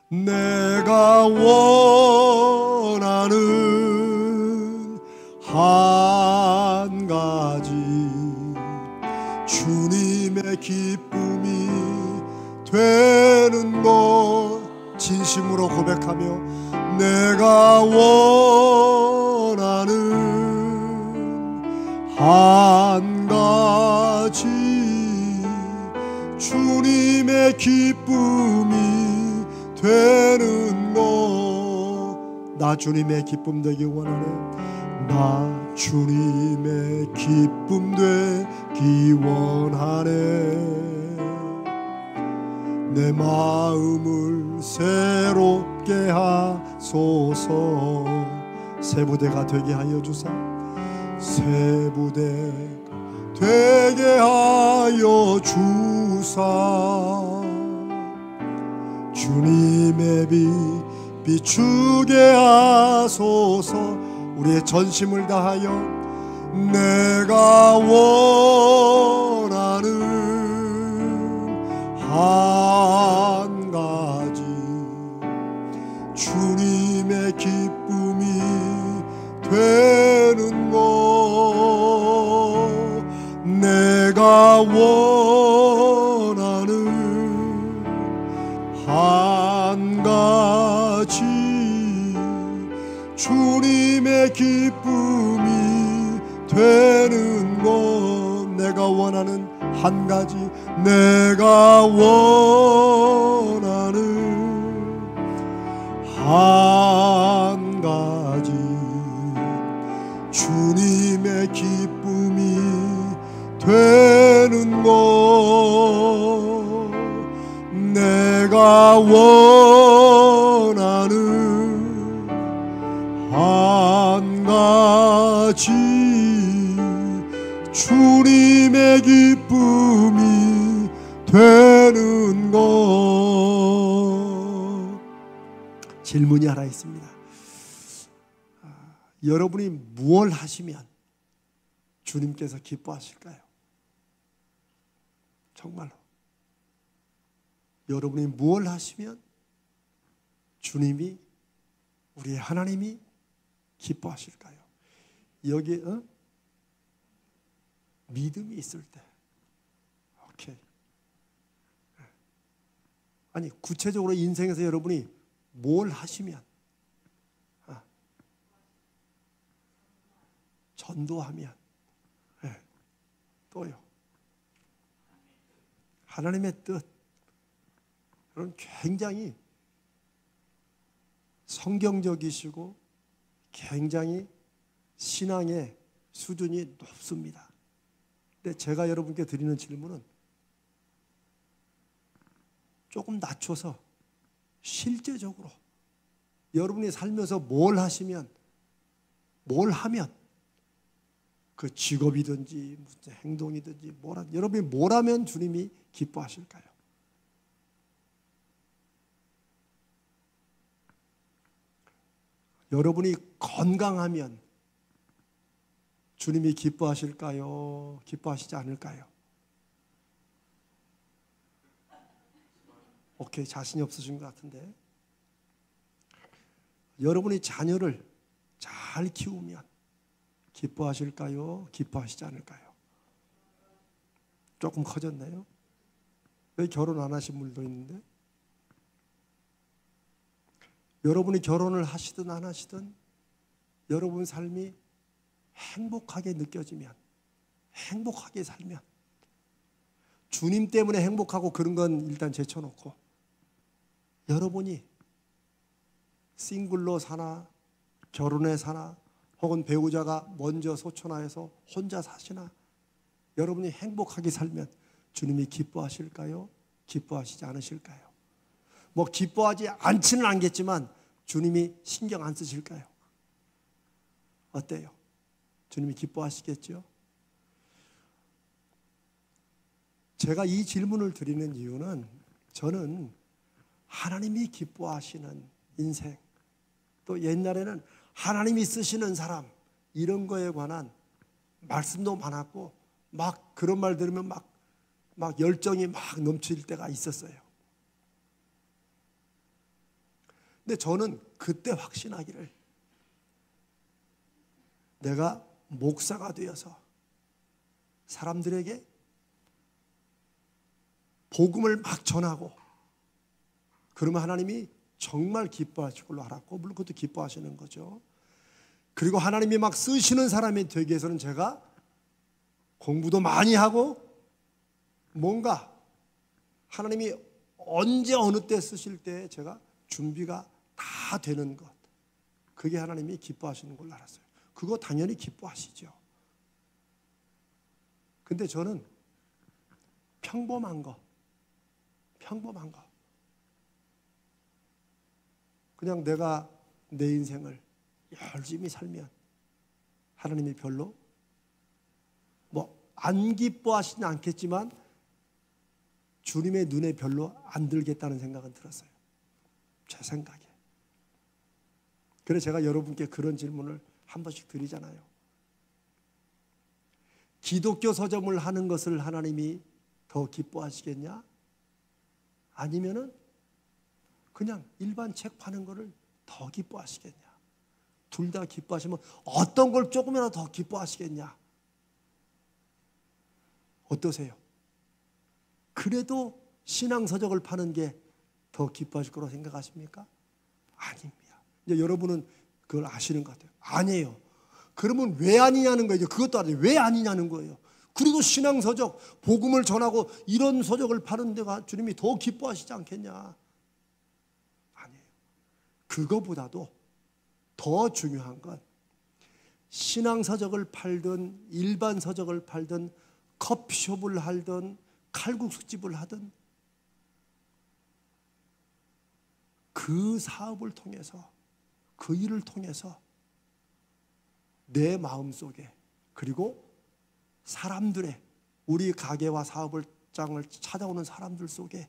내가 원하는 한 가지 주님의 기쁨이 되는 것 진심으로 고백하며 내가 원하는 한 가지 주님의 기쁨이 되는 것 나 주님의 기쁨 되기 원하네 나 주님의 기쁨 되기 원하네 내 마음을 새롭게 하소서 새 부대가 되게 하여 주사 새 부대 되게 하여 주사 주님의 빛 비추게 하소서 우리의 전심을 다하여 내가 원하는 한 가지 주님의 기쁨이 되는 것 내가 원하는 한 가지 주님의 기쁨이 되는 것 내가 원하는 한 가지 내가 원하는 한 가지 주님의 기쁨이 되는 것 내가 원하는 한 가지 주님의 기쁨이 되는 것 질문이 하나 있습니다. 여러분이 무엇을 하시면 주님께서 기뻐하실까요? 정말로 여러분이 무엇을 하시면 주님이 우리 하나님이 기뻐하실까요? 여기에 믿음이 있을 때 오케이. 아니 구체적으로 인생에서 여러분이 뭘 하시면 전도하면 또요 하나님의 뜻 여러분 굉장히 성경적이시고 굉장히 신앙의 수준이 높습니다. 근데 제가 여러분께 드리는 질문은 조금 낮춰서 실제적으로 여러분이 살면서 뭘 하시면 뭘 하면 그 직업이든지 무슨 행동이든지 여러분이 뭘 하면 주님이 기뻐하실까요? 여러분이 건강하면 주님이 기뻐하실까요? 기뻐하시지 않을까요? 오케이, 자신이 없으신 것 같은데 여러분이 자녀를 잘 키우면 기뻐하실까요? 기뻐하시지 않을까요? 조금 커졌나요? 여기 결혼 안 하신 분도 있는데 여러분이 결혼을 하시든 안 하시든 여러분 삶이 행복하게 느껴지면 행복하게 살면 주님 때문에 행복하고 그런 건 일단 제쳐놓고 여러분이 싱글로 사나 결혼해 사나 혹은 배우자가 먼저 소천하여서 혼자 사시나 여러분이 행복하게 살면 주님이 기뻐하실까요? 기뻐하시지 않으실까요? 뭐 기뻐하지 않지는 않겠지만 주님이 신경 안 쓰실까요? 어때요? 주님이 기뻐하시겠죠? 제가 이 질문을 드리는 이유는 저는 하나님이 기뻐하시는 인생 또 옛날에는 하나님이 쓰시는 사람 이런 거에 관한 말씀도 많았고 막 그런 말 들으면 막 열정이 막 넘칠 때가 있었어요. 근데 저는 그때 확신하기를, 내가 목사가 되어서 사람들에게 복음을 막 전하고 그러면 하나님이 정말 기뻐하실 걸로 알았고, 물론 그것도 기뻐하시는 거죠. 그리고 하나님이 막 쓰시는 사람이 되기 위해서는 제가 공부도 많이 하고 뭔가 하나님이 언제 어느 때 쓰실 때 제가 준비가 다 되는 것, 그게 하나님이 기뻐하시는 걸로 알았어요. 그거 당연히 기뻐하시죠. 근데 저는 평범한 거 그냥 내가 내 인생을 열심히 살면 하나님이 별로 안 기뻐하시진 않겠지만 주님의 눈에 별로 안 들겠다는 생각은 들었어요. 제 생각에. 그래서 제가 여러분께 그런 질문을 한 번씩 드리잖아요. 기독교 서점을 하는 것을 하나님이 더 기뻐하시겠냐? 아니면은 그냥 일반 책 파는 거를 더 기뻐하시겠냐? 둘 다 기뻐하시면 어떤 걸 조금이라도 더 기뻐하시겠냐? 어떠세요? 그래도 신앙서적을 파는 게 더 기뻐하실 거라고 생각하십니까? 아닙니다. 이제 여러분은 그걸 아시는 것 같아요. 아니에요. 그러면 왜 아니냐는 거예요. 그것도 아니에요. 왜 아니냐는 거예요. 그리고 신앙서적, 복음을 전하고 이런 서적을 파는 데가 주님이 더 기뻐하시지 않겠냐? 아니에요. 그거보다도 더 중요한 건 신앙서적을 팔든 일반 서적을 팔든 커피숍을 하든 칼국수집을 하든 그 사업을 통해서, 그 일을 통해서 내 마음속에, 그리고 사람들의, 우리 가게와 사업을 장을 찾아오는 사람들 속에,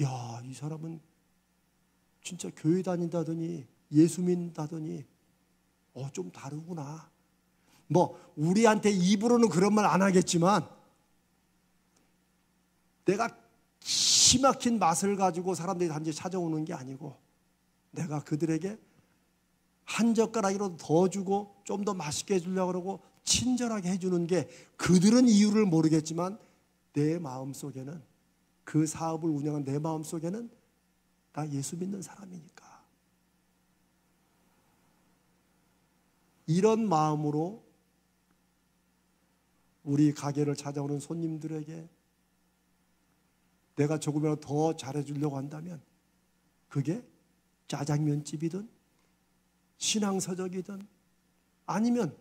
야, 이 사람은 진짜 교회 다닌다더니 예수 믿는다더니 좀 다르구나. 우리한테 입으로는 그런 말 안 하겠지만 내가 기막힌 맛을 가지고 사람들이 단지 찾아오는 게 아니고 내가 그들에게 한 젓가락이라도 더 주고 좀 더 맛있게 해주려고 그러고 친절하게 해주는 게, 그들은 이유를 모르겠지만 내 마음속에는, 그 사업을 운영한 내 마음속에는 나 예수 믿는 사람이니까. 이런 마음으로 우리 가게를 찾아오는 손님들에게 내가 조금이라도 더 잘해주려고 한다면 그게 짜장면집이든 신앙서적이든 아니면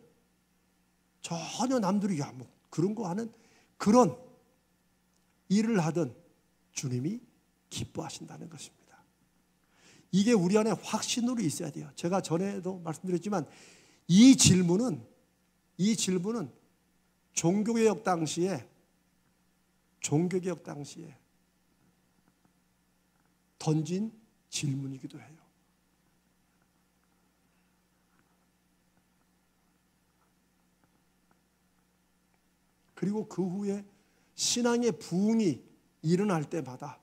전혀 남들이 그런 거 하는 그런 일을 하든 주님이 기뻐하신다는 것입니다. 이게 우리 안에 확신으로 있어야 돼요. 제가 전에도 말씀드렸지만 이 질문은 종교개혁 당시에 던진 질문이기도 해요. 그리고 그 후에 신앙의 부흥이 일어날 때마다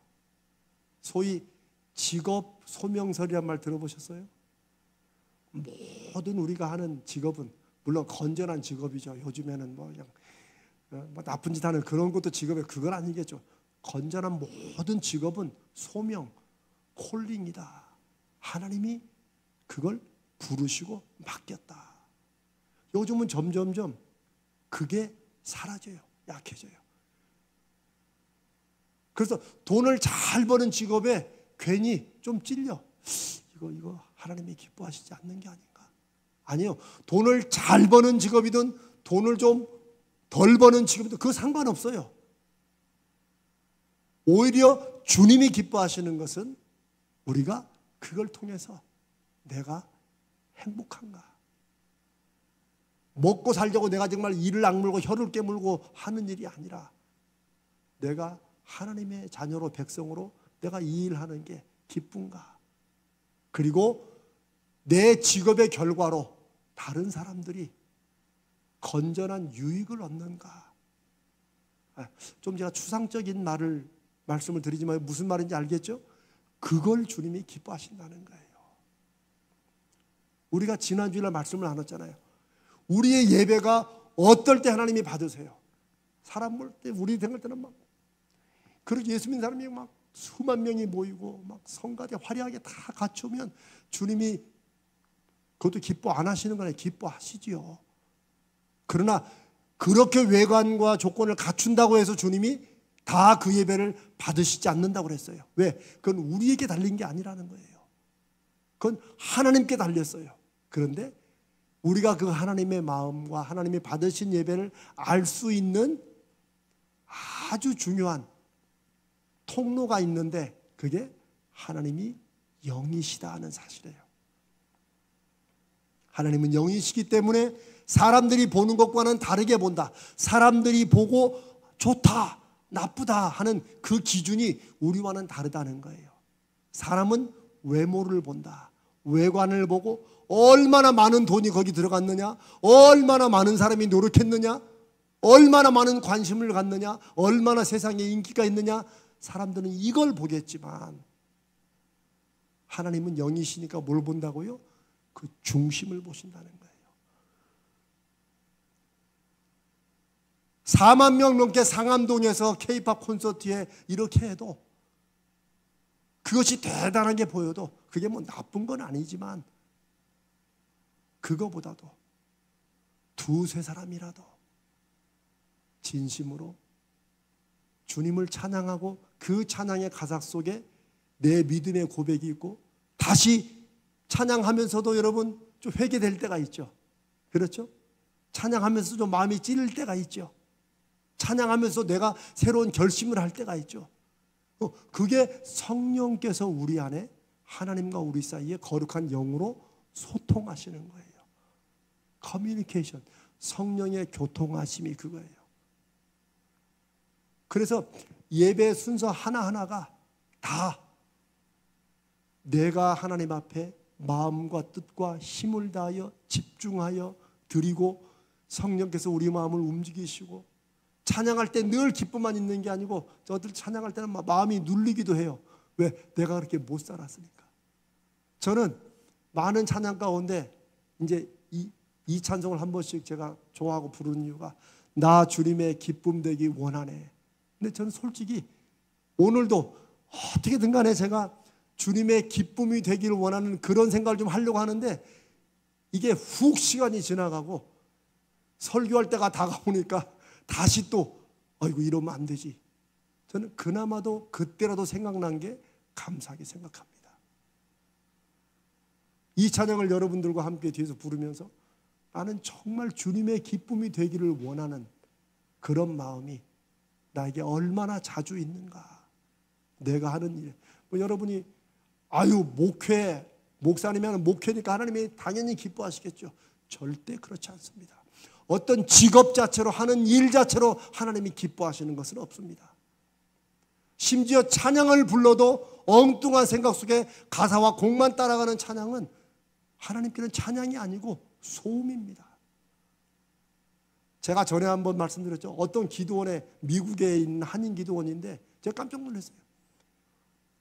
소위 직업 소명설이란 말 들어보셨어요? 모든 우리가 하는 직업은 물론 건전한 직업이죠. 요즘에는 그냥 나쁜 짓 하는 그런 것도 직업이에요. 그건 아니겠죠. 건전한 모든 직업은 소명, 콜링이다. 하나님이 그걸 부르시고 맡겼다. 요즘은 점점점 그게 사라져요. 약해져요. 그래서 돈을 잘 버는 직업에 괜히 좀 찔려. 이거 하나님이 기뻐하시지 않는 게 아닌가? 아니요. 돈을 잘 버는 직업이든 돈을 좀 덜 버는 직업이든 그거 상관없어요. 오히려 주님이 기뻐하시는 것은 우리가 그걸 통해서 내가 행복한가? 먹고 살려고 내가 정말 이를 악물고 혀를 깨물고 하는 일이 아니라 내가 하나님의 자녀로, 백성으로 내가 이 일하는 게 기쁜가? 그리고 내 직업의 결과로 다른 사람들이 건전한 유익을 얻는가? 좀 제가 추상적인 말씀을 드리지만 무슨 말인지 알겠죠? 그걸 주님이 기뻐하신다는 거예요. 우리가 지난주에 말씀을 나눴잖아요. 우리의 예배가 어떨 때 하나님이 받으세요? 사람 볼 때, 우리 생각할 때는 막 그렇게 예수 믿는 사람이 막 수만 명이 모이고 막 성가대 화려하게 다 갖추면 주님이 그것도 기뻐 안 하시는 거 아니에요. 기뻐하시지요. 그러나 그렇게 외관과 조건을 갖춘다고 해서 주님이 다 그 예배를 받으시지 않는다고 그랬어요. 왜? 그건 우리에게 달린 게 아니라는 거예요. 그건 하나님께 달렸어요. 그런데 우리가 그 하나님의 마음과 하나님이 받으신 예배를 알 수 있는 아주 중요한 통로가 있는데 그게 하나님이 영이시다 하는 사실이에요. 하나님은 영이시기 때문에 사람들이 보는 것과는 다르게 본다. 사람들이 보고 좋다, 나쁘다 하는 그 기준이 우리와는 다르다는 거예요. 사람은 외모를 본다. 외관을 보고 얼마나 많은 돈이 거기 들어갔느냐, 얼마나 많은 사람이 노력했느냐, 얼마나 많은 관심을 갖느냐, 얼마나 세상에 인기가 있느냐, 사람들은 이걸 보겠지만 하나님은 영이시니까 뭘 본다고요? 그 중심을 보신다는 거예요. 4만 명 넘게 상암동에서 K-팝 콘서트에 이렇게 해도 그것이 대단하게 보여도 그게 뭐 나쁜 건 아니지만 그거보다도 두세 사람이라도 진심으로 주님을 찬양하고 그 찬양의 가사 속에 내 믿음의 고백이 있고 다시 찬양하면서도 여러분 좀 회개될 때가 있죠. 그렇죠? 찬양하면서 좀 마음이 찔릴 때가 있죠. 찬양하면서 내가 새로운 결심을 할 때가 있죠. 그게 성령께서 우리 안에 하나님과 우리 사이에 거룩한 영으로 소통하시는 거예요. 커뮤니케이션, 성령의 교통하심이 그거예요. 그래서 예배 순서 하나하나가 다 내가 하나님 앞에 마음과 뜻과 힘을 다하여 집중하여 드리고 성령께서 우리 마음을 움직이시고 찬양할 때 늘 기쁨만 있는 게 아니고 저들 찬양할 때는 마음이 눌리기도 해요. 왜? 내가 그렇게 못 살았으니까. 저는 많은 찬양 가운데 이제 이 찬송을 한 번씩 제가 좋아하고 부르는 이유가 나 주님의 기쁨 되기 원하네. 근데 저는 솔직히 오늘도 어떻게든 간에 제가 주님의 기쁨이 되기를 원하는 그런 생각을 좀 하려고 하는데 이게 훅 시간이 지나가고 설교할 때가 다가오니까 다시 또 아이고 이러면 안 되지. 저는 그나마도 그때라도 생각난 게 감사하게 생각합니다. 이 찬양을 여러분들과 함께 뒤에서 부르면서 나는 정말 주님의 기쁨이 되기를 원하는 그런 마음이 나에게 얼마나 자주 있는가. 내가 하는 일. 여러분이 아유 목사님이면 목회니까 하나님이 당연히 기뻐하시겠죠. 절대 그렇지 않습니다. 어떤 직업 자체로 하는 일 자체로 하나님이 기뻐하시는 것은 없습니다. 심지어 찬양을 불러도 엉뚱한 생각 속에 가사와 곡만 따라가는 찬양은 하나님께는 찬양이 아니고 소음입니다. 제가 전에 한번 말씀드렸죠. 어떤 기도원에 미국에 있는 한인 기도원인데 제가 깜짝 놀랐어요.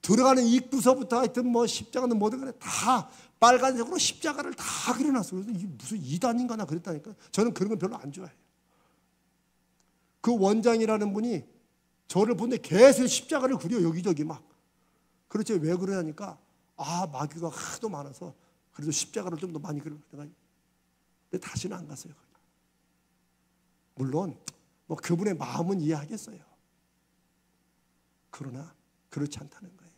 들어가는 입구서부터 하여튼 뭐 십자가는 뭐든 간에 다 빨간색으로 십자가를 다 그려놨어요. 그래서 이게 무슨 이단인가 나 그랬다니까. 저는 그런 건 별로 안 좋아해요. 그 원장이라는 분이 저를 보는데 계속 십자가를 그려 여기저기 막. 그렇지 왜 그러냐니까 마귀가 하도 많아서 그래도 십자가를 좀 더 많이 그려요. 근데 다시는 안 갔어요. 물론 뭐 그분의 마음은 이해하겠어요. 그러나 그렇지 않다는 거예요.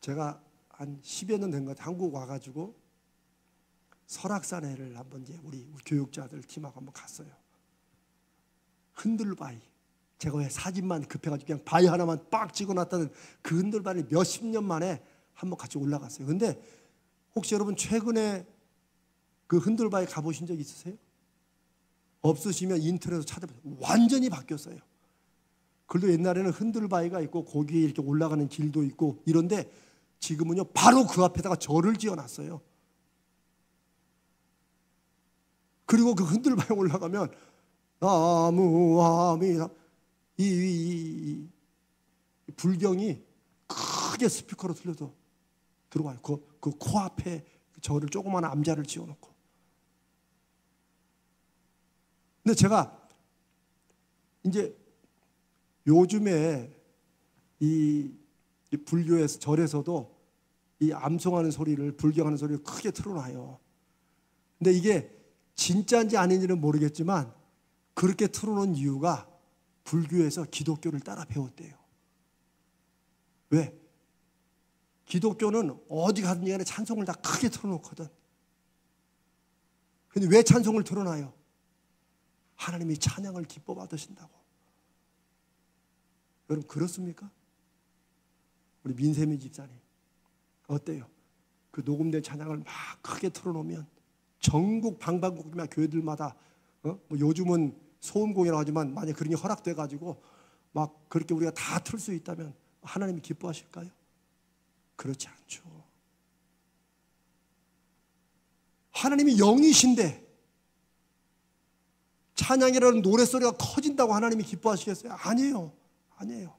제가 한 10여 년 된 것 같아요. 한국 와가지고 설악산에를 한번 이제 우리 교육자들 팀하고 한번 갔어요. 흔들바위. 제가 왜 사진만 급해가지고 그냥 바위 하나만 빡 찍어놨다는 그 흔들바위 몇십 년 만에 한번 같이 올라갔어요. 근데 혹시 여러분 최근에 그 흔들바위 가보신 적 있으세요? 없으시면 인터넷에서 찾아보세요. 완전히 바뀌었어요. 그래도 옛날에는 흔들바위가 있고 거기에 이렇게 올라가는 길도 있고 이런데 지금은요 바로 그 앞에다가 절을 지어놨어요. 그리고 그 흔들바위 올라가면 나무아미나 이 불경이 크게 스피커로 들려도 들어와요. 그 코앞에 저를 조그마한 암자를 지어놓고. 근데 제가 이제 요즘에 이 불교에서 절에서도 이 암송하는 소리를, 불경하는 소리를 크게 틀어놔요. 근데 이게 진짜인지 아닌지는 모르겠지만 그렇게 틀어놓은 이유가 불교에서 기독교를 따라 배웠대요. 왜? 기독교는 어디 가든지 간에 찬송을 다 크게 틀어놓거든. 근데 왜 찬송을 틀어놔요? 하나님이 찬양을 기뻐 받으신다고. 여러분 그렇습니까? 우리 민세미 집사님 어때요? 그 녹음된 찬양을 막 크게 틀어놓으면 전국 방방곡곡 교회들마다 뭐 요즘은 소음공이라고 하지만 만약 그런 게 허락돼가지고 막 그렇게 우리가 다 틀 수 있다면 하나님이 기뻐하실까요? 그렇지 않죠. 하나님이 영이신데 찬양이라는 노랫소리가 커진다고 하나님이 기뻐하시겠어요? 아니에요. 아니에요.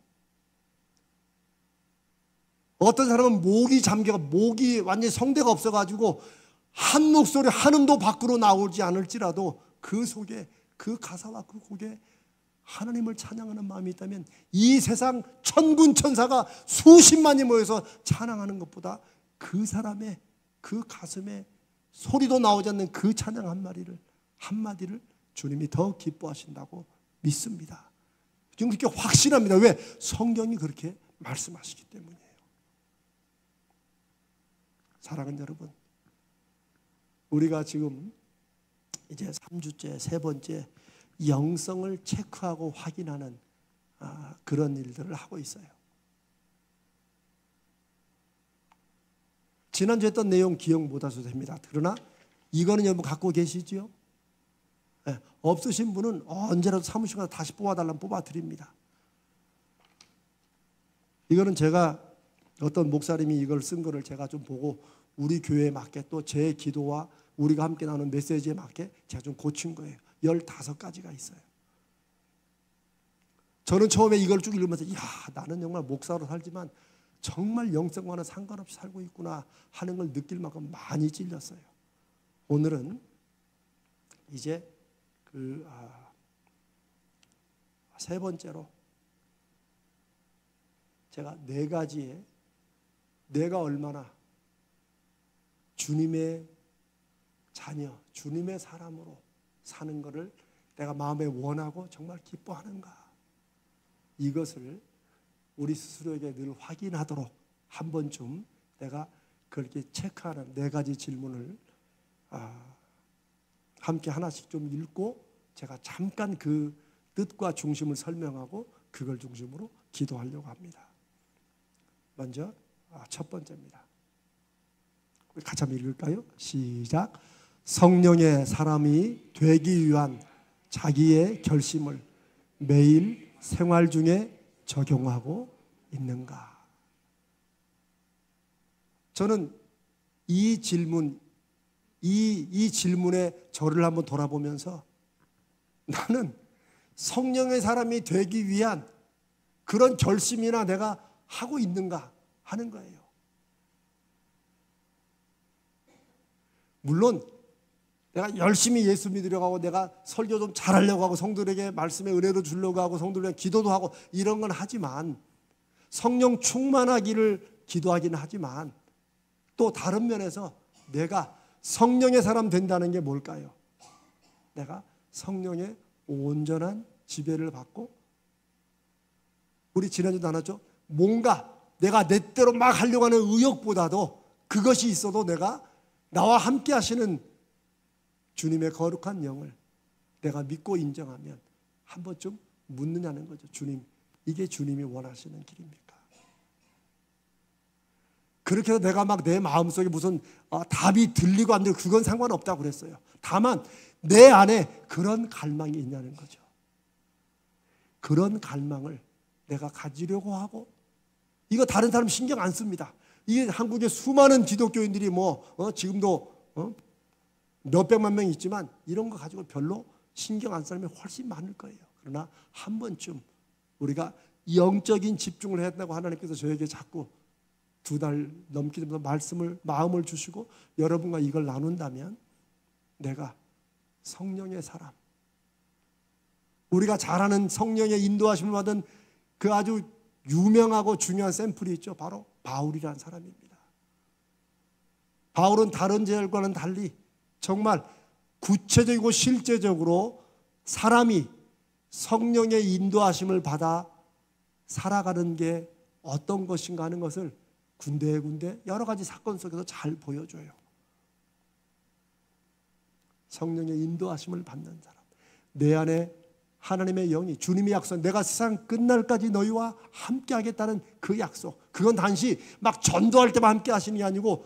어떤 사람은 목이 잠겨, 목이 완전히 성대가 없어가지고 한 목소리 한 음도 밖으로 나오지 않을지라도 그 속에, 그 가사와 그 곡에 하나님을 찬양하는 마음이 있다면 이 세상 천군 천사가 수십만이 모여서 찬양하는 것보다 그 사람의 그 가슴에 소리도 나오지 않는 그 찬양 한마디를 주님이 더 기뻐하신다고 믿습니다. 지금 그렇게 확신합니다. 왜? 성경이 그렇게 말씀하시기 때문이에요. 사랑하는 여러분, 우리가 지금 이제 3주째, 세 번째 영성을 체크하고 확인하는 그런 일들을 하고 있어요. 지난주에 했던 내용 기억 못하셔도 됩니다. 그러나 이거는 여러분 갖고 계시죠? 네, 없으신 분은 언제라도 사무실 가서 다시 뽑아달라면 뽑아드립니다. 이거는 제가 어떤 목사님이 이걸 쓴 거를 제가 좀 보고 우리 교회에 맞게 또 제 기도와 우리가 함께 나누는 메시지에 맞게 제가 좀 고친 거예요. 15가지가 있어요. 저는 처음에 이걸 쭉 읽으면서 나는 정말 목사로 살지만 정말 영성과는 상관없이 살고 있구나 하는 걸 느낄 만큼 많이 찔렸어요. 오늘은 이제 세 번째로 제가 4가지에 내가 얼마나 주님의 자녀, 주님의 사람으로 사는 것을 내가 마음에 원하고 정말 기뻐하는가, 이것을 우리 스스로에게 늘 확인하도록 한 번쯤 내가 그렇게 체크하는 4가지 질문을 함께 하나씩 좀 읽고 제가 잠깐 그 뜻과 중심을 설명하고 그걸 중심으로 기도하려고 합니다. 먼저 첫 번째입니다. 우리 같이 한번 읽을까요? 시작. 성령의 사람이 되기 위한 자기의 결심을 매일 생활 중에 적용하고 있는가? 저는 이 질문, 이 질문에 저를 한번 돌아보면서 나는 성령의 사람이 되기 위한 그런 결심이나 내가 하고 있는가 하는 거예요. 물론 내가 열심히 예수 믿으려고 하고 내가 설교 좀 잘하려고 하고 성도들에게 말씀의 은혜도 주려고 하고 성도들에게 기도도 하고 이런 건 하지만, 성령 충만하기를 기도하기는 하지만 또 다른 면에서 내가 성령의 사람 된다는 게 뭘까요? 내가 성령의 온전한 지배를 받고, 우리 지난주도 나눴죠? 뭔가 내가 내 대로 막 하려고 하는 의욕보다도 그것이 있어도 내가 나와 함께 하시는 주님의 거룩한 영을 내가 믿고 인정하면 한 번쯤 묻느냐는 거죠. 주님, 이게 주님이 원하시는 길입니까? 그렇게 해서 내가 막 내 마음속에 무슨 답이 들리고 안 들리고 그건 상관없다고 그랬어요. 다만 내 안에 그런 갈망이 있냐는 거죠. 그런 갈망을 내가 가지려고 하고, 이거 다른 사람 신경 안 씁니다. 이게 한국에 수많은 기독교인들이 지금도 몇백만 명 있지만 이런 거 가지고 별로 신경 안 쓰는 사람이 훨씬 많을 거예요. 그러나 한 번쯤 우리가 영적인 집중을 해야 된다고 하나님께서 저에게 자꾸 2달 넘게 되면서 마음을 주시고 여러분과 이걸 나눈다면 내가 성령의 사람, 우리가 잘 아는 성령의 인도하심을 받은 그 아주 유명하고 중요한 샘플이 있죠. 바로 바울이라는 사람입니다. 바울은 다른 제자들과는 달리 정말 구체적이고 실제적으로 사람이 성령의 인도하심을 받아 살아가는 게 어떤 것인가 하는 것을 군데군데 여러 가지 사건 속에서 잘 보여줘요. 성령의 인도하심을 받는 사람, 내 안에 하나님의 영이, 주님이 약속, 내가 세상 끝날까지 너희와 함께 하겠다는 그 약속, 그건 단지 막 전도할 때만 함께 하시는 게 아니고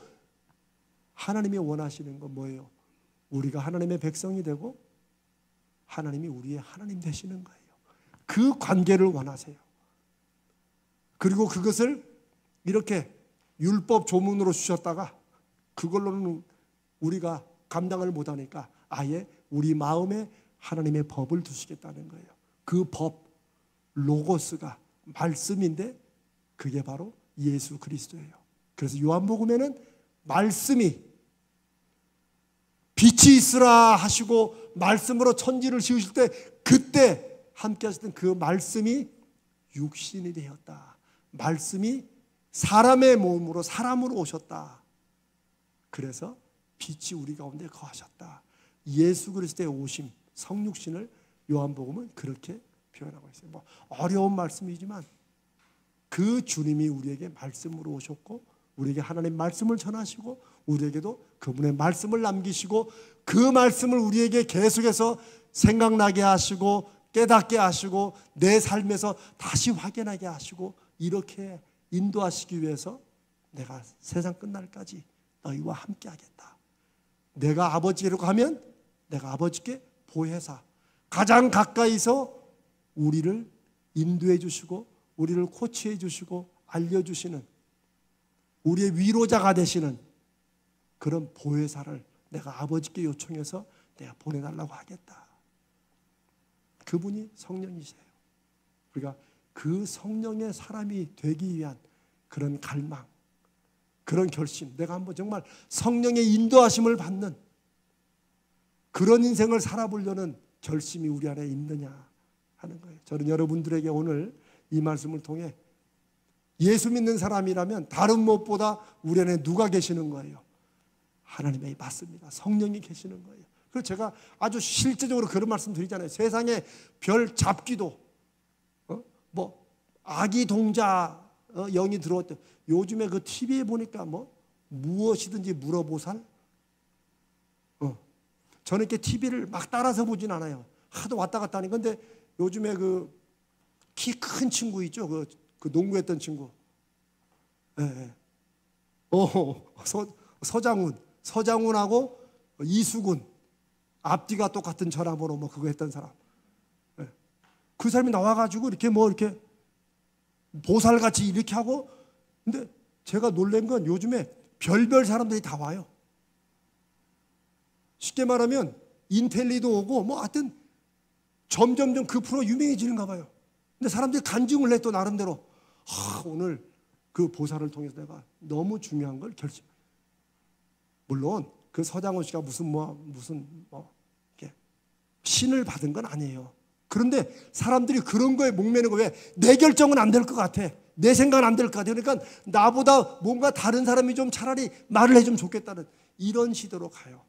하나님이 원하시는 건 뭐예요? 우리가 하나님의 백성이 되고 하나님이 우리의 하나님 되시는 거예요. 그 관계를 원하세요. 그리고 그것을 이렇게 율법 조문으로 주셨다가 그걸로는 우리가 감당을 못하니까 아예 우리 마음에 하나님의 법을 두시겠다는 거예요. 그 법, 로고스가 말씀인데 그게 바로 예수 그리스도예요. 그래서 요한복음에는 말씀이 빛이 있으라 하시고 말씀으로 천지를 지으실 때 그때 함께 하셨던 그 말씀이 육신이 되었다. 말씀이 사람의 몸으로 사람으로 오셨다. 그래서 빛이 우리 가운데 거하셨다. 예수 그리스도의 오심, 성육신을 요한복음은 그렇게 표현하고 있어요. 뭐 어려운 말씀이지만 그 주님이 우리에게 말씀으로 오셨고 우리에게 하나님 말씀을 전하시고 우리에게도 그분의 말씀을 남기시고 그 말씀을 우리에게 계속해서 생각나게 하시고 깨닫게 하시고 내 삶에서 다시 확인하게 하시고 이렇게 인도하시기 위해서 내가 세상 끝날까지 너희와 함께 하겠다. 내가 아버지로 가면 내가 아버지께 보혜사, 가장 가까이서 우리를 인도해 주시고 우리를 코치해 주시고 알려주시는 우리의 위로자가 되시는 그런 보혜사를 내가 아버지께 요청해서 내가 보내달라고 하겠다. 그분이 성령이세요. 우리가 그 성령의 사람이 되기 위한 그런 갈망, 그런 결심, 내가 한번 정말 성령의 인도하심을 받는 그런 인생을 살아보려는 결심이 우리 안에 있느냐 하는 거예요. 저는 여러분들에게 오늘 이 말씀을 통해 예수 믿는 사람이라면 다른 무엇보다 우리 안에 누가 계시는 거예요? 하나님의 맞습니다. 성령이 계시는 거예요. 그래서 제가 아주 실제적으로 그런 말씀 드리잖아요. 세상에 별 잡기도 뭐 아기 동자 영이 들어왔대. 요즘에 그 TV에 보니까 뭐 무엇이든지 물어보살. 저는 이렇게 TV를 막 따라서 보진 않아요. 하도 왔다 갔다 하니. 근데 요즘에 그 키 큰 친구 있죠. 그 농구했던 친구. 예. 서장훈하고 이수근 앞뒤가 똑같은 전화번호 뭐 그거 했던 사람. 예. 그 사람이 나와가지고 이렇게 뭐 이렇게 보살같이 이렇게 하고. 근데 제가 놀란 건 요즘에 별별 사람들이 다 와요. 쉽게 말하면 인텔리도 오고 뭐 하여튼 점점점 그 프로 유명해지는가 봐요. 근데 사람들이 간증을 해 또 나름대로. 오늘 그 보살을 통해서 내가 너무 중요한 걸 결심. 물론 그 서장훈 씨가 무슨 이렇게 신을 받은 건 아니에요. 그런데 사람들이 그런 거에 목매는 거 왜 내 결정은 안 될 것 같아. 내 생각은 안 될 것 같아. 그러니까 나보다 뭔가 다른 사람이 좀 차라리 말을 해주면 좋겠다는 이런 시대로 가요.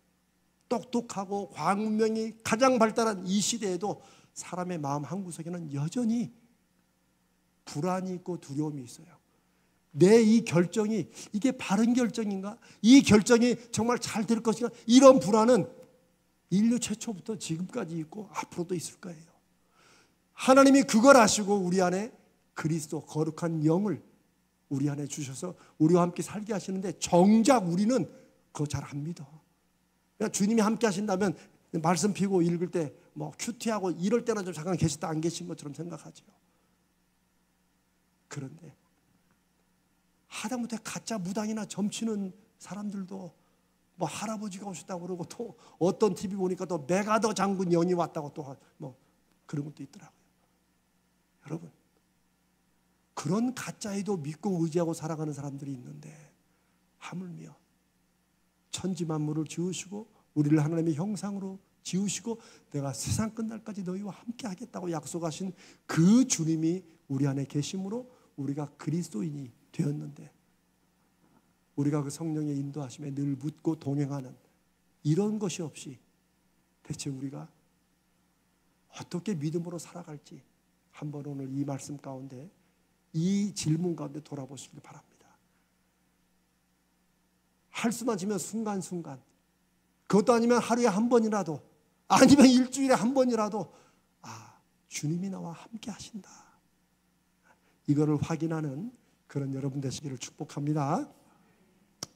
똑똑하고 과학문명이 가장 발달한 이 시대에도 사람의 마음 한구석에는 여전히 불안이 있고 두려움이 있어요. 내 이 결정이 이게 바른 결정인가? 이 결정이 정말 잘 될 것인가? 이런 불안은 인류 최초부터 지금까지 있고 앞으로도 있을 거예요. 하나님이 그걸 아시고 우리 안에 그리스도 거룩한 영을 우리 안에 주셔서 우리와 함께 살게 하시는데 정작 우리는 그거 잘 안 믿어. 그러니까 주님이 함께 하신다면 말씀 피고 읽을 때 뭐 큐티하고 이럴 때나 좀 잠깐 계시다 안 계신 것처럼 생각하죠. 그런데 하다못해 가짜 무당이나 점치는 사람들도 뭐 할아버지가 오셨다고 그러고 또 어떤 TV 보니까 또 메가더 장군 영이 왔다고 또 뭐 그런 것도 있더라고요. 여러분, 그런 가짜에도 믿고 의지하고 살아가는 사람들이 있는데, 하물며 천지 만물을 지으시고 우리를 하나님의 형상으로 지으시고 내가 세상 끝날까지 너희와 함께 하겠다고 약속하신 그 주님이 우리 안에 계심으로 우리가 그리스도인이 되었는데, 우리가 그 성령의 인도하심에 늘 묻고 동행하는 이런 것이 없이 대체 우리가 어떻게 믿음으로 살아갈지 한번 오늘 이 말씀 가운데, 이 질문 가운데 돌아보시길 바랍니다. 할 수만 지면 순간순간, 그것도 아니면 하루에 한 번이라도, 아니면 일주일에 한 번이라도, 주님이 나와 함께 하신다, 이거를 확인하는 그런 여러분 되시기를 축복합니다.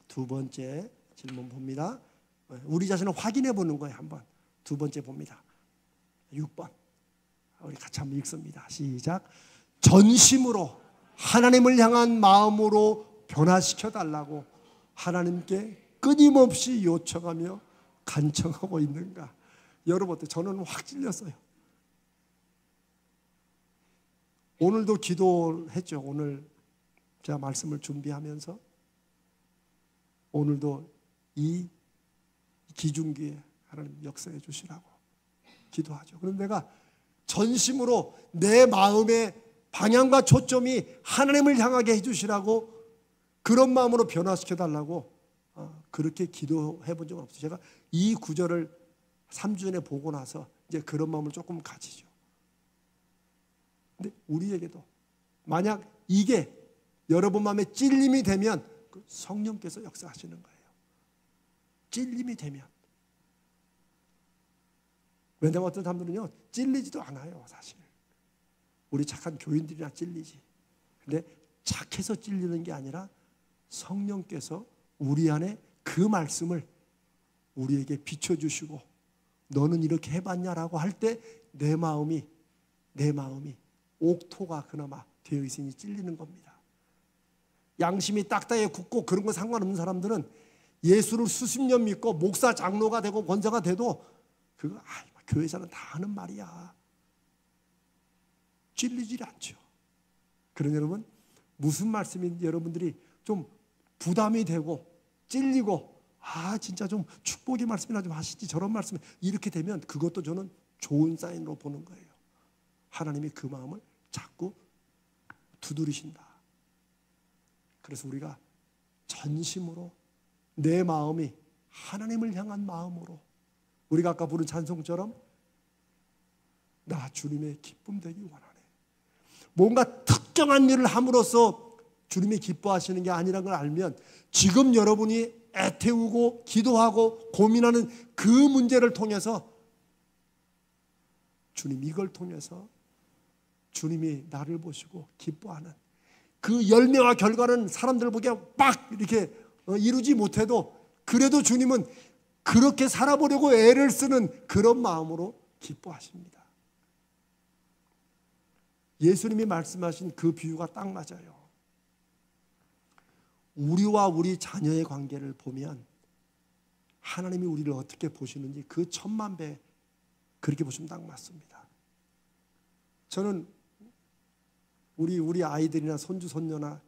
두 번째 질문 봅니다. 우리 자신을 확인해 보는 거예요. 한번 두 번째 봅니다. 6번 우리 같이 한번 읽습니다. 시작. 전심으로 하나님을 향한 마음으로 변화시켜 달라고 하나님께 끊임없이 요청하며 간청하고 있는가? 여러분, 저는 확 찔렸어요. 오늘도 기도했죠. 오늘 제가 말씀을 준비하면서 오늘도 이 기중기에 하나님 역사해 주시라고 기도하죠. 그런데 내가 전심으로 내 마음의 방향과 초점이 하나님을 향하게 해주시라고, 그런 마음으로 변화시켜 달라고 그렇게 기도해 본 적은 없어요. 제가 이 구절을 3주 전에 보고 나서 이제 그런 마음을 조금 가지죠. 근데 우리에게도 만약 이게 여러분 마음에 찔림이 되면 성령께서 역사하시는 거예요. 찔림이 되면. 왜냐하면 어떤 사람들은요, 찔리지도 않아요. 사실 우리 착한 교인들이나 찔리지. 근데 착해서 찔리는 게 아니라 성령께서 우리 안에 그 말씀을 우리에게 비춰주시고, 너는 이렇게 해봤냐라고 할 때 내 마음이 옥토가 그나마 되어 있으니 찔리는 겁니다. 양심이 딱딱하게 굳고 그런 거 상관없는 사람들은 예수를 수십 년 믿고 목사 장로가 되고 권사가 돼도 그거 교회에서는 다 하는 말이야. 찔리질 않죠. 그러니 여러분, 무슨 말씀인지 여러분들이 좀 부담이 되고 찔리고, 진짜 좀 축복의 말씀이나 좀 하시지, 저런 말씀, 이렇게 되면 그것도 저는 좋은 사인으로 보는 거예요. 하나님이 그 마음을 자꾸 두드리신다. 그래서 우리가 전심으로 내 마음이 하나님을 향한 마음으로, 우리가 아까 부른 찬송처럼 나 주님의 기쁨 되기 원하네. 뭔가 특정한 일을 함으로써 주님이 기뻐하시는 게 아니라는 걸 알면, 지금 여러분이 애태우고 기도하고 고민하는 그 문제를 통해서 주님, 이걸 통해서 주님이 나를 보시고 기뻐하는 그 열매와 결과는 사람들 보기에 막 이렇게 이루지 못해도, 그래도 주님은 그렇게 살아보려고 애를 쓰는 그런 마음으로 기뻐하십니다. 예수님이 말씀하신 그 비유가 딱 맞아요. 우리와 우리 자녀의 관계를 보면 하나님이 우리를 어떻게 보시는지 그 1000만 배 그렇게 보시면 딱 맞습니다. 저는 우리 아이들이나 손주 손녀나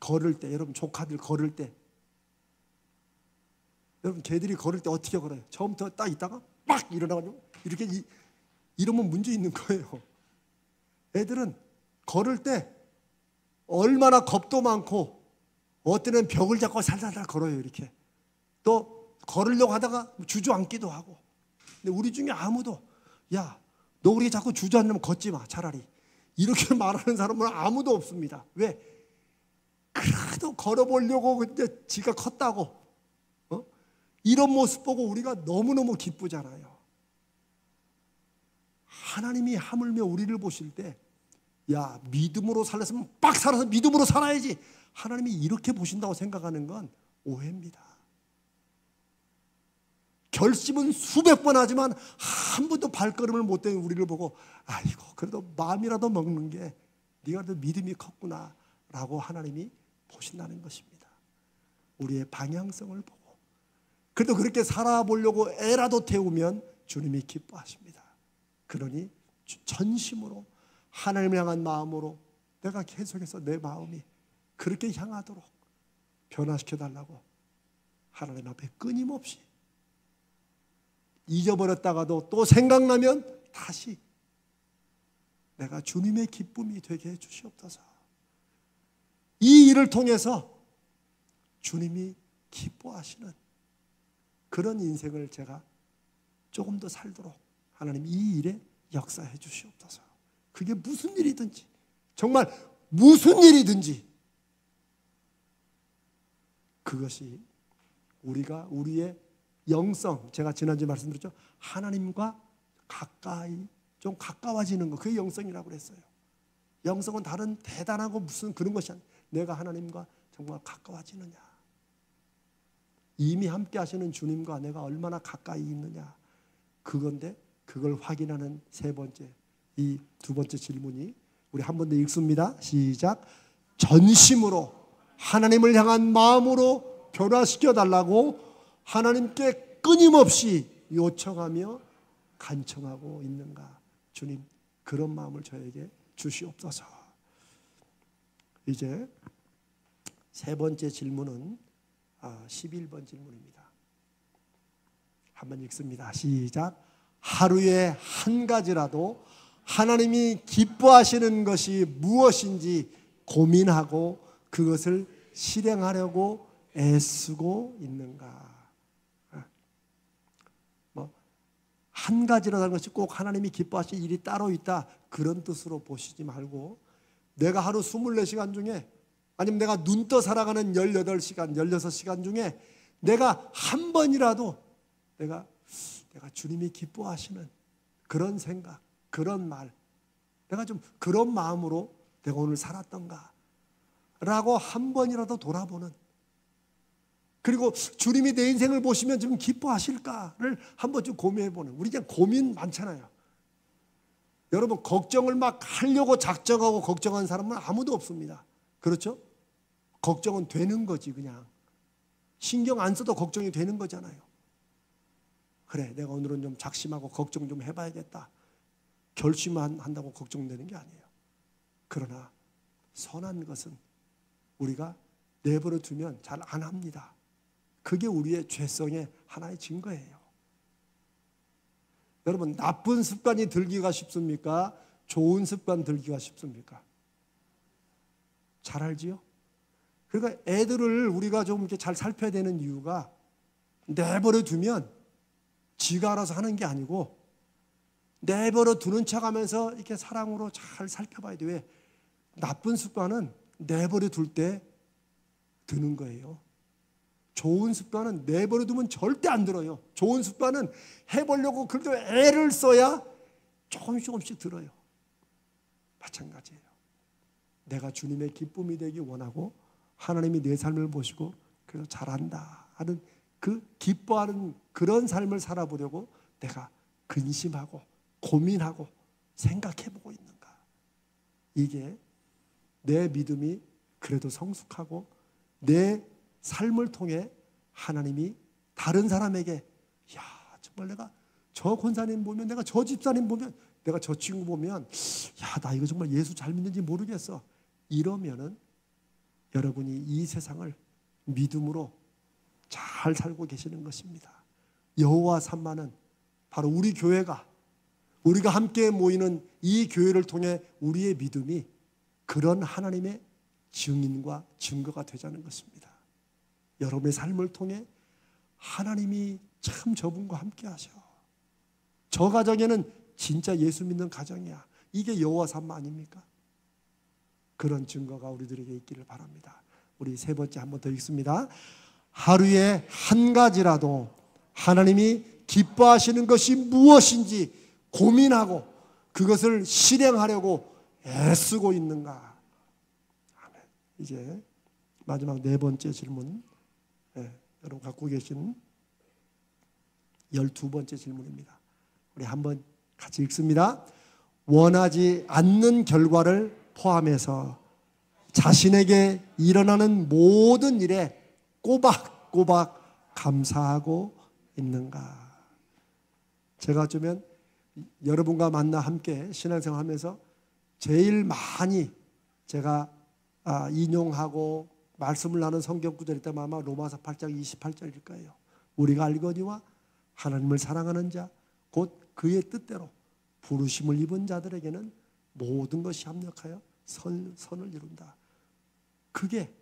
걸을 때, 여러분 조카들 걸을 때, 여러분 걔들이 걸을 때 어떻게 걸어요? 처음부터 딱 있다가 막 일어나가지고 이렇게 이러면 문제 있는 거예요. 애들은 걸을 때 얼마나 겁도 많고, 어떤 애는 벽을 잡고 살살살 걸어요. 이렇게 또 걸으려고 하다가 주저앉기도 하고. 근데 우리 중에 아무도, 야, 너 우리 자꾸 주저앉으면 걷지 마, 차라리, 이렇게 말하는 사람은 아무도 없습니다. 왜? 그래도 걸어보려고 이제 지가 컸다고 이런 모습 보고 우리가 너무너무 기쁘잖아요. 하나님이 하물며 우리를 보실 때, 야, 믿음으로 살았으면 빡 살아서 믿음으로 살아야지, 하나님이 이렇게 보신다고 생각하는 건 오해입니다. 결심은 수백 번 하지만 한 번도 발걸음을 못 댄 우리를 보고, 아이고 그래도 마음이라도 먹는 게 네가 더 믿음이 컸구나 라고 하나님이 보신다는 것입니다. 우리의 방향성을 보고, 그래도 그렇게 살아보려고 애라도 태우면 주님이 기뻐하십니다. 그러니 전심으로 하나님을 향한 마음으로 내가 계속해서 내 마음이 그렇게 향하도록 변화시켜달라고 하나님 앞에 끊임없이 잊어버렸다가도 또 생각나면 다시 내가 주님의 기쁨이 되게 해주시옵소서. 이 일을 통해서 주님이 기뻐하시는 그런 인생을 제가 조금 더 살도록 하나님 이 일에 역사해 주시옵소서. 그게 무슨 일이든지, 정말 무슨 일이든지 그것이 우리의 영성, 제가 지난주에 말씀드렸죠. 하나님과 가까이 좀 가까워지는 것, 그게 영성이라고 그랬어요. 영성은 다른 대단하고 무슨 그런 것이 아니에요. 내가 하나님과 정말 가까워지느냐, 이미 함께 하시는 주님과 내가 얼마나 가까이 있느냐, 그건데 그걸 확인하는 세 번째, 이 두 번째 질문이 우리 한 번 더 읽습니다. 시작. 전심으로 하나님을 향한 마음으로 변화시켜 달라고 하나님께 끊임없이 요청하며 간청하고 있는가. 주님, 그런 마음을 저에게 주시옵소서. 이제 세 번째 질문은 11번 질문입니다. 한번 읽습니다. 시작. 하루에 한 가지라도 하나님이 기뻐하시는 것이 무엇인지 고민하고 그것을 실행하려고 애쓰고 있는가. 한 가지라도 하는 것이 꼭 하나님이 기뻐하실 일이 따로 있다, 그런 뜻으로 보시지 말고, 내가 하루 24시간 중에, 아니면 내가 눈 떠 살아가는 18시간, 16시간 중에 내가 한 번이라도 내가 주님이 기뻐하시는 그런 생각, 그런 말, 내가 좀 그런 마음으로 내가 오늘 살았던가 라고 한 번이라도 돌아보는, 그리고 주님이 내 인생을 보시면 좀 기뻐하실까를 한번 좀 고민해보는. 우리 그냥 고민 많잖아요. 여러분, 걱정을 막 하려고 작정하고 걱정하는 사람은 아무도 없습니다. 그렇죠? 걱정은 되는 거지. 그냥 신경 안 써도 걱정이 되는 거잖아요. 그래, 내가 오늘은 좀 작심하고 걱정 좀 해봐야겠다, 결심한다고 걱정되는 게 아니에요. 그러나 선한 것은 우리가 내버려 두면 잘 안 합니다. 그게 우리의 죄성의 하나의 증거예요. 여러분, 나쁜 습관이 들기가 쉽습니까? 좋은 습관 들기가 쉽습니까? 잘 알지요? 그러니까 애들을 우리가 좀 이렇게 잘 살펴야 되는 이유가, 내버려 두면 지가 알아서 하는 게 아니고 내버려 두는 척 하면서 이렇게 사랑으로 잘 살펴봐야 돼. 왜? 나쁜 습관은 내버려 둘 때 드는 거예요. 좋은 습관은 내버려 두면 절대 안 들어요. 좋은 습관은 해보려고 그래도 애를 써야 조금씩 들어요. 마찬가지예요. 내가 주님의 기쁨이 되기 원하고 하나님이 내 삶을 보시고 그래서 잘한다 하는 그 기뻐하는 그런 삶을 살아보려고 내가 근심하고 고민하고 생각해보고 있는가. 이게 내 믿음이 그래도 성숙하고 내 삶을 통해 하나님이 다른 사람에게, 야, 정말 내가 저 권사님 보면, 내가 저 집사님 보면, 내가 저 친구 보면, 야, 나 이거 정말 예수 잘 믿는지 모르겠어, 이러면은 여러분이 이 세상을 믿음으로 잘 살고 계시는 것입니다. 여호와 삼마는 바로 우리 교회가, 우리가 함께 모이는 이 교회를 통해 우리의 믿음이 그런 하나님의 증인과 증거가 되자는 것입니다. 여러분의 삶을 통해 하나님이 참 저분과 함께 하셔, 저 가정에는 진짜 예수 믿는 가정이야, 이게 여호와 삼마 아닙니까? 그런 증거가 우리들에게 있기를 바랍니다. 우리 세 번째 한 번 더 읽습니다. 하루에 한 가지라도 하나님이 기뻐하시는 것이 무엇인지 고민하고 그것을 실행하려고 애쓰고 있는가. 아멘. 이제 마지막 네 번째 질문, 여러분 갖고 계신 12번째 질문입니다. 우리 한번 같이 읽습니다. 원하지 않는 결과를 포함해서 자신에게 일어나는 모든 일에 꼬박꼬박 감사하고 있는가. 제가 어쩌면 여러분과 만나 함께 신앙생활 하면서 제일 많이 제가 인용하고 말씀을 나눈 성경 구절이 있다면 아마 로마서 8장 28절일 거예요. 우리가 알거니와 하나님을 사랑하는 자 곧 그의 뜻대로 부르심을 입은 자들에게는 모든 것이 합력하여 선을 이룬다. 그게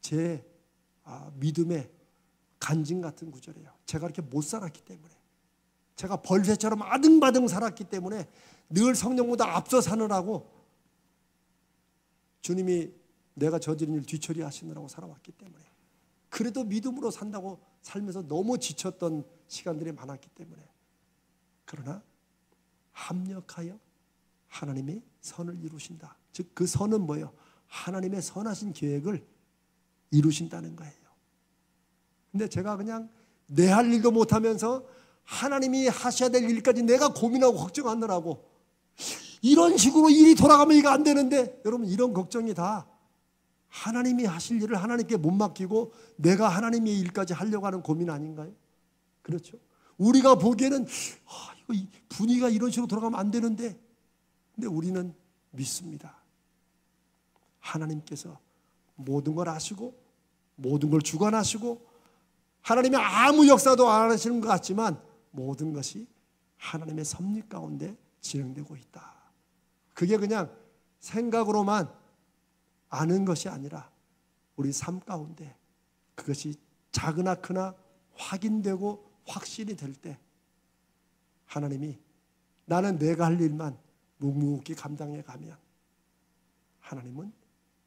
제 믿음의 간증 같은 구절이에요. 제가 이렇게 못 살았기 때문에, 제가 벌새처럼 아등바등 살았기 때문에 늘 성령보다 앞서 사느라고 주님이 내가 저지른 일 뒤처리하시느라고 살아왔기 때문에, 그래도 믿음으로 산다고 살면서 너무 지쳤던 시간들이 많았기 때문에, 그러나 합력하여 하나님이 선을 이루신다. 즉 그 선은 뭐예요? 하나님의 선하신 계획을 이루신다는 거예요. 근데 제가 그냥 내 할 일도 못하면서 하나님이 하셔야 될 일까지 내가 고민하고 걱정하느라고, 이런 식으로 일이 돌아가면 이거 안 되는데, 여러분 이런 걱정이 다 하나님이 하실 일을 하나님께 못 맡기고 내가 하나님의 일까지 하려고 하는 고민 아닌가요? 그렇죠? 우리가 보기에는 이거 분위기가 이런 식으로 돌아가면 안 되는데, 근데 우리는 믿습니다. 하나님께서 모든 걸 아시고 모든 걸 주관하시고 하나님의 아무 역사도 안 하시는 것 같지만 모든 것이 하나님의 섭리 가운데 진행되고 있다. 그게 그냥 생각으로만 아는 것이 아니라 우리 삶 가운데 그것이 작으나 크나 확인되고 확신이 될 때 하나님이 나는 내가 할 일만 묵묵히 감당해 가면 하나님은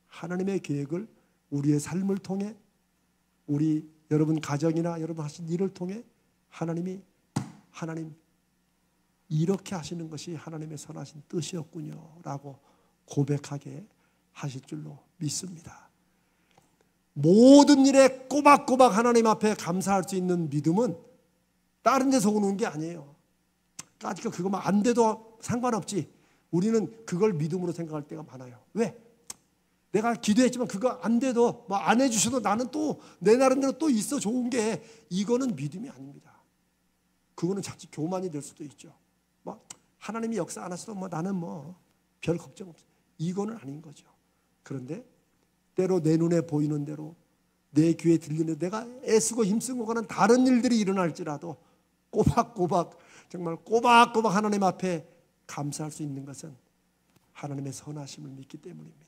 하나님의 계획을 우리의 삶을 통해, 우리 여러분 가정이나 여러분 하신 일을 통해 하나님 이렇게 하시는 것이 하나님의 선하신 뜻이었군요 라고 고백하게 하실 줄로 믿습니다. 모든 일에 꼬박꼬박 하나님 앞에 감사할 수 있는 믿음은 다른 데서 오는 게 아니에요. 까짓거 그거만 안 돼도 상관없지, 우리는 그걸 믿음으로 생각할 때가 많아요. 왜? 내가 기도했지만 그거 안 돼도 뭐 안 해주셔도 나는 또 내 나름대로 또 있어 좋은 게, 이거는 믿음이 아닙니다. 그거는 자칫 교만이 될 수도 있죠. 뭐 하나님이 역사 안 하셔도 뭐 나는 뭐 별 걱정 없어, 이거는 아닌 거죠. 그런데 때로 내 눈에 보이는 대로 내 귀에 들리는, 내가 애쓰고 힘쓰고 가는 다른 일들이 일어날지라도 꼬박꼬박, 정말 꼬박꼬박 하나님 앞에 감사할 수 있는 것은 하나님의 선하심을 믿기 때문입니다.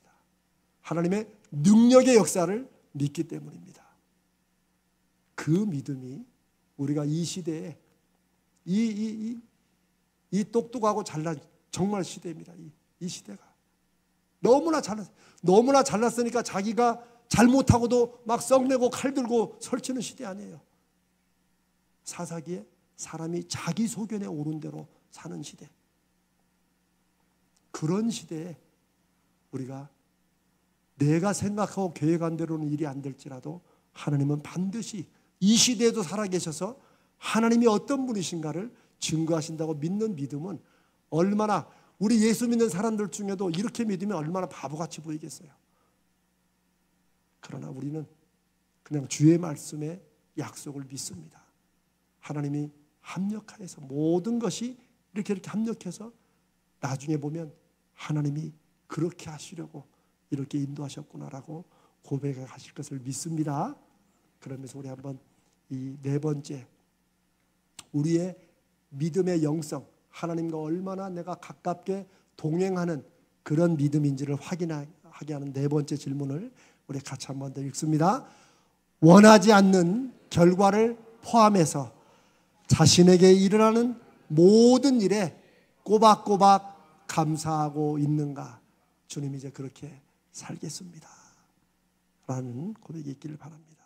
하나님의 능력의 역사를 믿기 때문입니다. 그 믿음이 우리가 이 시대에 이 똑똑하고 잘난 정말 시대입니다. 이 시대가 너무나 잘났으니까 자기가 잘못하고도 막 썩내고 칼 들고 설치는 시대 아니에요. 사사기에 사람이 자기 소견에 오른 대로 사는 시대. 그런 시대에 우리가 내가 생각하고 계획한 대로는 일이 안 될지라도 하나님은 반드시 이 시대에도 살아계셔서 하나님이 어떤 분이신가를 증거하신다고 믿는 믿음은, 얼마나 우리 예수 믿는 사람들 중에도 이렇게 믿으면 얼마나 바보같이 보이겠어요. 그러나 우리는 그냥 주의 말씀의 약속을 믿습니다. 하나님이 합력하여서 모든 것이 이렇게 합력해서 나중에 보면 하나님이 그렇게 하시려고 이렇게 인도하셨구나라고 고백하실 것을 믿습니다. 그러면서 우리 한번 이 네 번째, 우리의 믿음의 영성, 하나님과 얼마나 내가 가깝게 동행하는 그런 믿음인지를 확인하게 하는 네 번째 질문을 우리 같이 한번 더 읽습니다. 원하지 않는 결과를 포함해서 자신에게 일어나는 모든 일에 꼬박꼬박 감사하고 있는가? 주님 이제 그렇게 살겠습니다 라는 고백이 있기를 바랍니다.